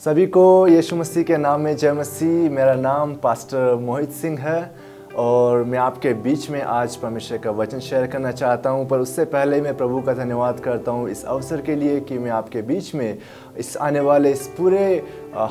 सभी को यीशु मसीह के नाम में जय मसीह। मेरा नाम पास्टर मोहित सिंह है और मैं आपके बीच में आज परमेश्वर का वचन शेयर करना चाहता हूं। पर उससे पहले मैं प्रभु का धन्यवाद करता हूं इस अवसर के लिए कि मैं आपके बीच में इस आने वाले इस पूरे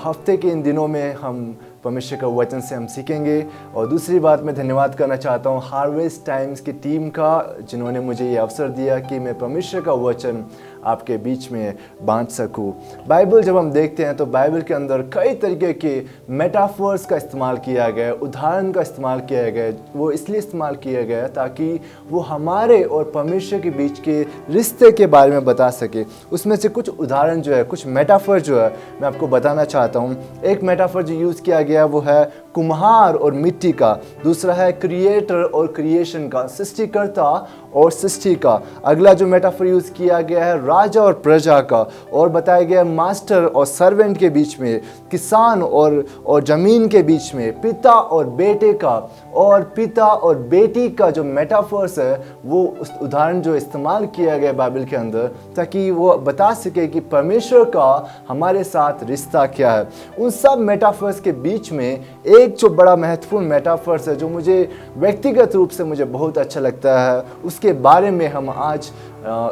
हफ्ते के इन दिनों में हम परमेश्वर का वचन से हम सीखेंगे। और दूसरी बात मैं धन्यवाद करना चाहता हूँ हार्वेस्ट टाइम्स की टीम का, जिन्होंने मुझे ये अवसर दिया कि मैं परमेश्वर का वचन आपके बीच में बांट सकूं। बाइबल जब हम देखते हैं तो बाइबल के अंदर कई तरीके के मेटाफर्स का इस्तेमाल किया गया, उदाहरण का इस्तेमाल किया गया। वो इसलिए इस्तेमाल किया गया ताकि वो हमारे और परमेश्वर के बीच के रिश्ते के बारे में बता सके। उसमें से कुछ उदाहरण जो है, कुछ मेटाफर जो है, मैं आपको बताना चाहता हूँ। एक मेटाफर जो यूज़ किया गया वो है कुम्हार और मिट्टी का। दूसरा है क्रिएटर और क्रिएशन का, सृष्टिकर्ता और सृष्टि का। अगला जो मेटाफर यूज़ किया गया है राजा और प्रजा का। और बताया गया मास्टर और सर्वेंट के बीच में, किसान और ज़मीन के बीच में, पिता और बेटे का। और पिता और बेटी का जो मेटाफर्स है वो उस उदाहरण जो इस्तेमाल किया गया बाइबल के अंदर, ताकि वो बता सके कि परमेश्वर का हमारे साथ रिश्ता क्या है। उन सब मेटाफर्स के बीच में एक जो बड़ा महत्वपूर्ण मेटाफर्स है जो मुझे व्यक्तिगत रूप से मुझे बहुत अच्छा लगता है, उसके बारे में हम आज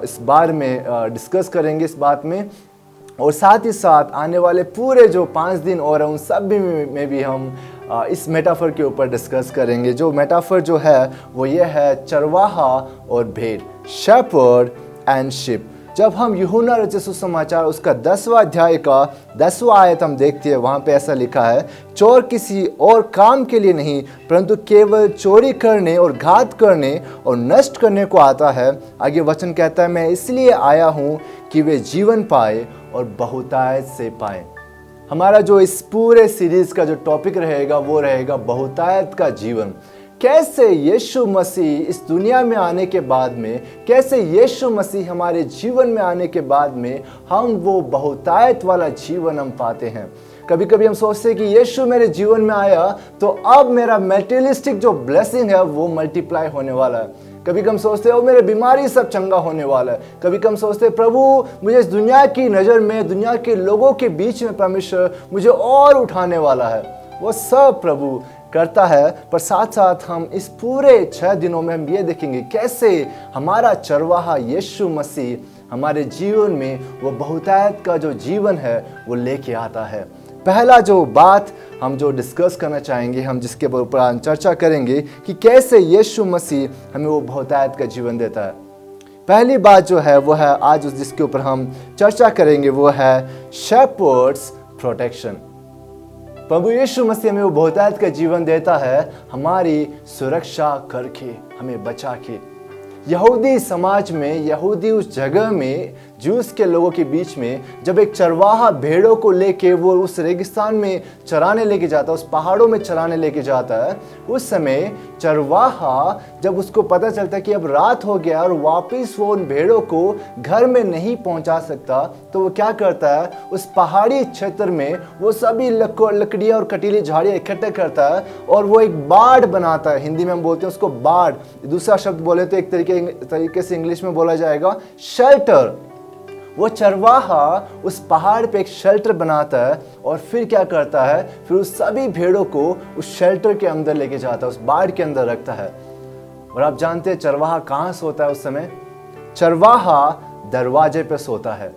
इस बारे में डिस्कस करेंगे इस बात में। और साथ ही साथ आने वाले पूरे जो 5 दिन और उन सब में भी हम इस मेटाफर के ऊपर डिस्कस करेंगे। जो मेटाफर जो है वो ये है चरवाहा और भेड़, शेपर्ड एंड शिप। जब हम यूहन्ना रचित सुसमाचार उसका 10वां अध्याय का 10वां आयत हम देखते हैं, वहाँ पे ऐसा लिखा है, चोर किसी और काम के लिए नहीं परंतु केवल चोरी करने और घात करने और नष्ट करने को आता है। आगे वचन कहता है, मैं इसलिए आया हूँ कि वे जीवन पाए और बहुतायत से पाए। हमारा जो इस पूरे सीरीज का जो टॉपिक रहेगा वो रहेगा बहुतायत का जीवन। कैसे यीशु मसीह इस दुनिया में आने के बाद में, कैसे यीशु मसीह हमारे जीवन में आने के बाद में हम वो बहुतायत वाला जीवन हम पाते हैं। कभी कभी हम सोचते हैं कि यीशु मेरे जीवन में आया तो अब मेरा मटेरियलिस्टिक जो ब्लेसिंग है वो मल्टीप्लाई होने वाला है। कभी हम सोचते हैं मेरे बीमारी सब चंगा होने वाला है। कभी हम सोचते हैं प्रभु मुझे इस दुनिया की नज़र में, दुनिया के लोगों के बीच में परमेश्वर मुझे और उठाने वाला है। वो सब प्रभु करता है। पर साथ साथ हम इस पूरे 6 दिनों में हम ये देखेंगे कैसे हमारा चरवाहा यीशु मसीह हमारे जीवन में वो बहुतायत का जो जीवन है वो लेके आता है। पहला जो बात हम जो डिस्कस करना चाहेंगे, हम जिसके ऊपर चर्चा करेंगे कि कैसे यीशु मसीह हमें वो बहुतायत का जीवन देता है। पहली बात जो है वो है आज जिसके ऊपर हम चर्चा करेंगे वो है शेपर्ड्स प्रोटेक्शन। प्रभु यीशु मसीह हमें वो बहुतायत का जीवन देता है हमारी सुरक्षा करके, हमें बचा के। यहूदी समाज में, यहूदी उस जगह में, जूस के लोगों के बीच में जब एक चरवाहा भेड़ों को लेके वो उस रेगिस्तान में चराने लेके जाता है, उस पहाड़ों में चराने लेके जाता है, उस समय चरवाहा जब उसको पता चलता है कि अब रात हो गया और वापस वो उन भेड़ों को घर में नहीं पहुंचा सकता, तो वो क्या करता है, उस पहाड़ी क्षेत्र में वो सभी लकड़ियाँ और कटीली झाड़ियाँ इकट्ठे करता है और वो एक बाड़ बनाता है। हिंदी में हम बोलते हैं उसको बाड़, दूसरा शब्द बोले तो एक तरीके से इंग्लिश में बोला जाएगा शेल्टर। वो चरवाहा उस पहाड़ पे एक शेल्टर बनाता है और फिर क्या करता है, फिर उस सभी भेड़ों को उस शेल्टर के अंदर लेके जाता है, उस बाड़ के अंदर रखता है। और आप जानते हैं चरवाहा कहाँ सोता है उस समय? चरवाहा दरवाजे पे सोता है।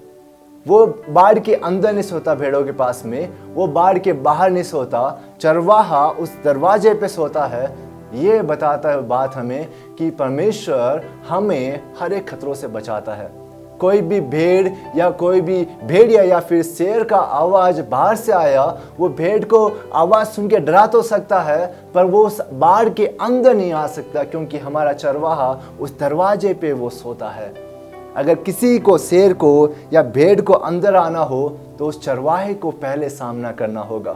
वो बाड़ के अंदर नहीं सोता भेड़ों के पास में, वो बाड़ के बाहर नहीं सोता, चरवाहा उस दरवाजे पे सोता है। ये बताता है बात हमें कि परमेश्वर हमें हर एक खतरों से बचाता है। कोई भी भेड़ या कोई भी भेड़िया या फिर शेर का आवाज बाहर से आया, वो भेड़ को आवाज सुन के डरा तो सकता है पर वो उस बाड़ के अंदर नहीं आ सकता, क्योंकि हमारा चरवाहा उस दरवाजे पे वो सोता है। अगर किसी को, शेर को या भेड़ को अंदर आना हो तो उस चरवाहे को पहले सामना करना होगा।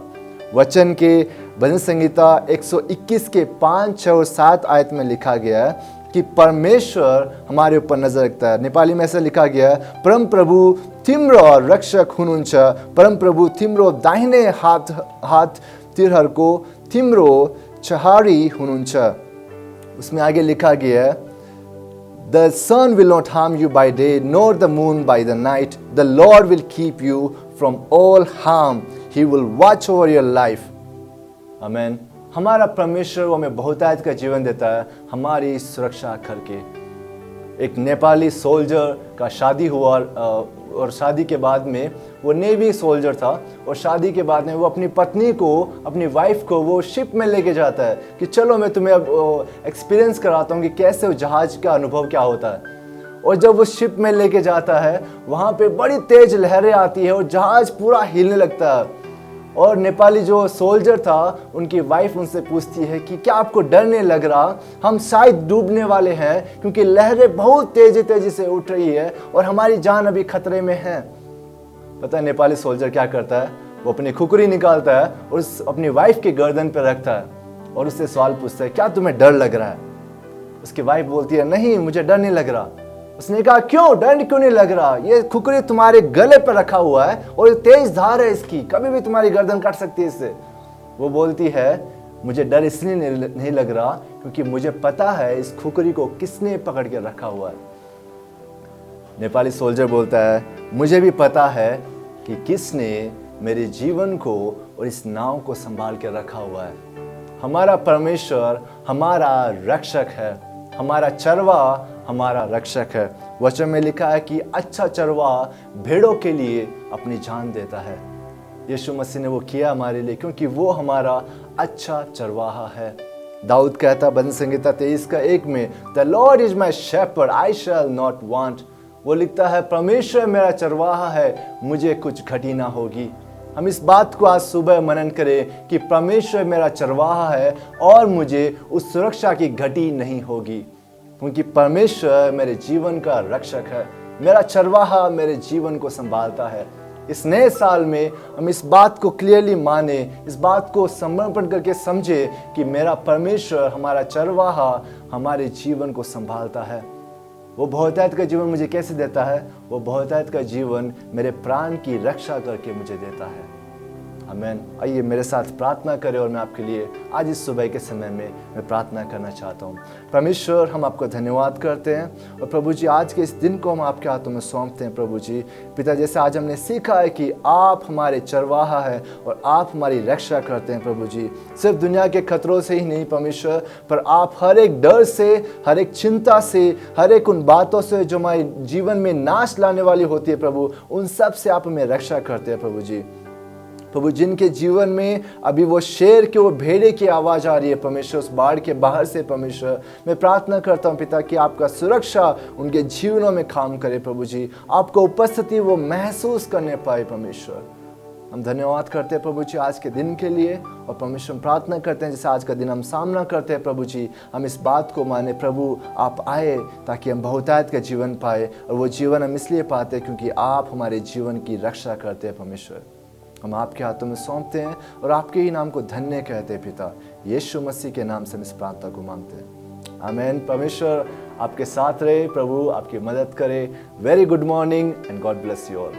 वचन के भजन संहिता 121 के 5, 6 और 7 आयत में लिखा गया है कि परमेश्वर हमारे ऊपर नजर रखता है। नेपाली में ऐसा लिखा गया है, परम प्रभु तिम्रो रक्षक हुनुहुन्छ, परम प्रभु तिम्रो दाहिने हात तिरहरूको तिम्रो छहारी हुनुहुन्छ। उसमें आगे लिखा गया है, The sun will not harm you by day, nor the moon by the night. The Lord will keep you from all harm. He will watch over your life. आमेन। हमारा परमेश्वर वो हमें बहुतायत का जीवन देता है हमारी सुरक्षा करके। एक नेपाली सोल्जर का शादी हुआ और शादी के बाद में वो नेवी सोल्जर था और शादी के बाद में वो अपनी पत्नी को, अपनी वाइफ को वो शिप में लेके जाता है कि चलो मैं तुम्हें अब एक्सपीरियंस कराता हूँ कि कैसे वो जहाज का अनुभव क्या होता है। और जब वो शिप में लेके जाता है वहाँ पे बड़ी तेज लहरें आती है और जहाज पूरा हिलने लगता है। और नेपाली जो सोल्जर था उनकी वाइफ उनसे पूछती है कि क्या आपको डर नहीं लग रहा, हम शायद डूबने वाले हैं क्योंकि लहरें बहुत तेजी तेजी से उठ रही है और हमारी जान अभी खतरे में है। पता है नेपाली सोल्जर क्या करता है, वो अपनी खुकरी निकालता है और अपनी वाइफ के गर्दन पर रखता है और उससे सवाल पूछता है क्या तुम्हें डर लग रहा है। उसकी वाइफ बोलती है नहीं मुझे डर नहीं लग रहा। उसने कहा क्यों, डर क्यों नहीं लग रहा, ये खुकरी तुम्हारे गले पर रखा हुआ है और तेज धार है इसकी, कभी भी तुम्हारी गर्दन काट सकती है इससे। वो बोलती है मुझे डर इसलिए नहीं लग रहा क्योंकि मुझे पता है इस खुकरी को किसने पकड़ के रखा हुआ है। नेपाली सोल्जर बोलता है मुझे भी पता है कि किसने मेरे जीवन को और इस नाव को संभाल के रखा हुआ है। हमारा परमेश्वर हमारा रक्षक है, हमारा चरवा हमारा रक्षक है। वचन में लिखा है कि अच्छा चरवा भेड़ों के लिए अपनी जान देता है। यीशु मसीह ने वो किया हमारे लिए क्योंकि वो हमारा अच्छा चरवाहा है। दाऊद कहता भजन संहिता 23:1 में the Lord is my shepherd I shall not want. वो लिखता है परमेश्वर मेरा चरवाहा है, मुझे कुछ घटी ना होगी। हम इस बात को आज सुबह मनन करें कि परमेश्वर मेरा चरवाहा है और मुझे उस सुरक्षा की घटी नहीं होगी क्योंकि परमेश्वर मेरे जीवन का रक्षक है। मेरा चरवाहा मेरे जीवन को संभालता है। इस नए साल में हम इस बात को क्लियरली माने, इस बात को समर्पण करके समझे कि मेरा परमेश्वर हमारा चरवाहा हमारे जीवन को संभालता है। वो बहुतायत का जीवन मुझे कैसे देता है, वो बहुतायत का जीवन मेरे प्राण की रक्षा करके मुझे देता है। आमीन। आइए मेरे साथ प्रार्थना करें और मैं आपके लिए आज इस सुबह के समय में मैं प्रार्थना करना चाहता हूँ। परमेश्वर हम आपको धन्यवाद करते हैं और प्रभु जी आज के इस दिन को हम आपके हाथों में सौंपते हैं। प्रभु जी पिता जैसे आज हमने सीखा है कि आप हमारे चरवाहा है और आप हमारी रक्षा करते हैं। प्रभु जी सिर्फ दुनिया के खतरों से ही नहीं परमेश्वर, पर आप हर एक डर से, हर एक चिंता से, हर एक उन बातों से जो हमारे जीवन में नाश लाने वाली होती है प्रभु, उन सब से आप हमें रक्षा करते हैं। प्रभु जी प्रभु जिनके जीवन में अभी वो शेर के, वो भेड़े की आवाज़ आ रही है परमेश्वर उस बाढ़ के बाहर से, परमेश्वर मैं प्रार्थना करता हूँ पिता कि आपका सुरक्षा उनके जीवनों में काम करे। प्रभु जी आपको उपस्थिति वो महसूस करने पाए। परमेश्वर हम धन्यवाद करते हैं प्रभु जी आज के दिन के लिए और परमेश्वर प्रार्थना करते हैं जैसे आज का दिन हम सामना करते हैं प्रभु जी हम इस बात को माने प्रभु आप आए ताकि हम बहुतायत का जीवन पाए और वो जीवन हम इसलिए पाते हैं क्योंकि आप हमारे जीवन की रक्षा करते हैं। परमेश्वर हम आपके हाथों में सौंपते हैं और आपके ही नाम को धन्य कहते हैं पिता, यीशु मसीह के नाम से हम इस प्रार्थना को मांगते हैं। आमीन। परमेश्वर आपके साथ रहे, प्रभु आपकी मदद करे। Very good morning and God bless you all.